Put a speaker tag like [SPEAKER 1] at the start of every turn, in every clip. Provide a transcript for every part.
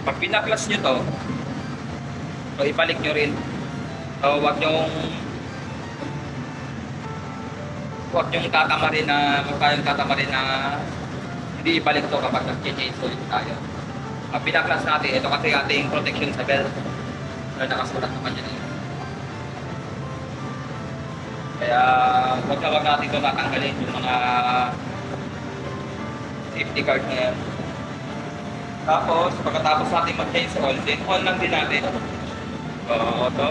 [SPEAKER 1] Pag pinaklas nyo to, so ibalik nyo rin. So huwag nyong tatamarin na, huwag kayong tatamarin na hindi ibalik to kapag nag-change ulit tayo. Pag pinaklas natin, ito kasi ating protection sa belt. So nakasulat naman yan. Kaya huwag natin ito natanggalin yung mga safety card na yan. Tapos, pagkatapos natin mag-change oil, then on lang din natin. Ito.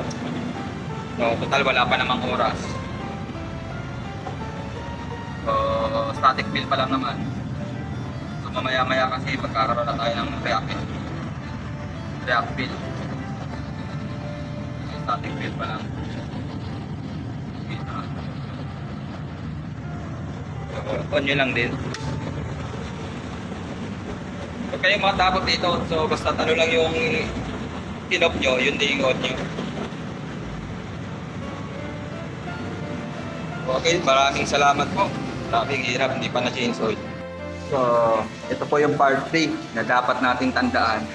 [SPEAKER 1] So, total wala pa namang oras. So, static fill pa lang naman. So, mamaya-maya kasi magkakaroon na tayo ng react fill. Static fill pa lang. So, on nyo lang din. Huwag kayong matakot dito. So, basta ano lang yung tinop nyo, yun din yung on nyo. Okay, maraming salamat po. Maraming hirap, hindi pa na-change oil. So, ito po yung part 3 na dapat nating tandaan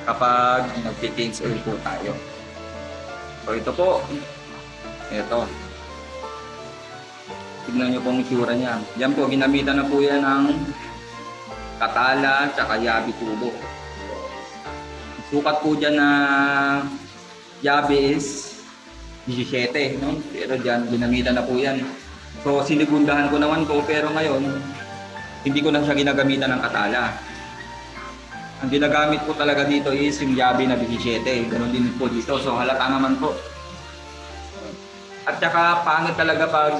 [SPEAKER 1] kapag nag-change oil po tayo. So, ito po. Ito. Tignan nyo po ang itsura niya. Yan po, ginamitan na po yan ng Katala tsaka Yabi tubo. Sukat po dyan na Yabi is 17, no? Pero dyan, ginamitan na po yan. So, sinigundahan ko naman po, pero ngayon, hindi ko na siya ginagamitan ng Katala. Ang ginagamit ko talaga dito is yung Yabi na 17. Ganun din po dito. So, halata naman po. At saka, pangit talaga pag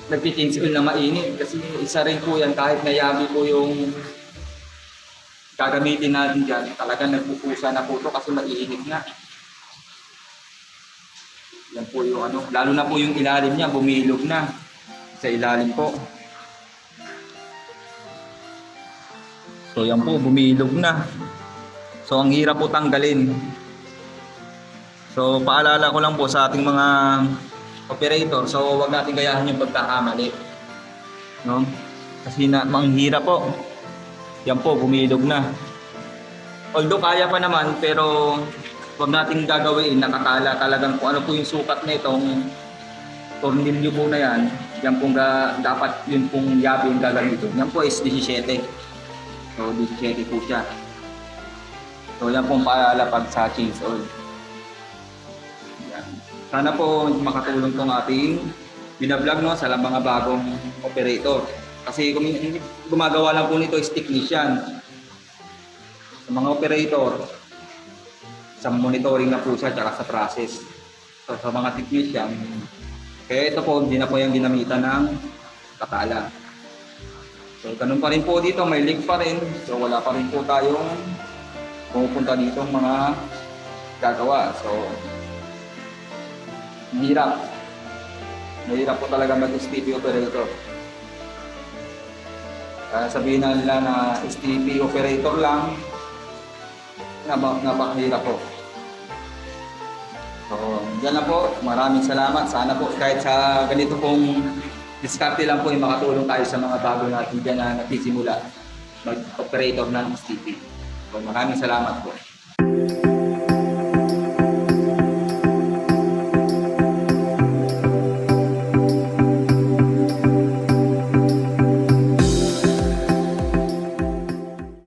[SPEAKER 1] nag-change oil na mainit. Kasi isa rin po yan, kahit na Yabi po yung gagamitin natin dyan, talaga nagpupusa na po ito kasi maiinit na. Yan po yung ano, lalo na po yung ilalim niya, bumilog na sa ilalim po. So yan po, bumilog na. So ang hirap po tanggalin. So paalala ko lang po sa ating mga operator, so wag natin gayahin yung pagkakamali. No? Kasi ang hirap po. Yan po, bumilog na. Although kaya pa naman, pero huwag natin gagawin nakakala talagang kung ano po yung sukat na itong tornilyo po na yan. Yan pong dapat yun pong Yabi yung gagamitin. Yan po is 17. So 17 po siya. So yan pong paalala pag sa change oil. Yan. Sana po makatulong tong ating binablog, no, sa mga bagong operator. Kasi kung gumagawa lang po nito is technician. Sa mga operator, sa monitoring na po siya tsaka sa process. So sa mga technician, kaya ito po, hindi na po yung ginamitan ng Katala. So ganun pa rin po dito, may leak pa rin. So wala pa rin po tayong pumupunta dito mga gagawa. So mahirap. Mahirap po talaga mag-STP operator. Sabihin na nila na STP operator lang, napakahirap po. So, dyan na po. Maraming salamat. Sana po kahit sa ganito pong diskarte lang po yung makatulong tayo sa mga bago natin dyan na nagsisimula mag-operator ng STP. So, maraming salamat po.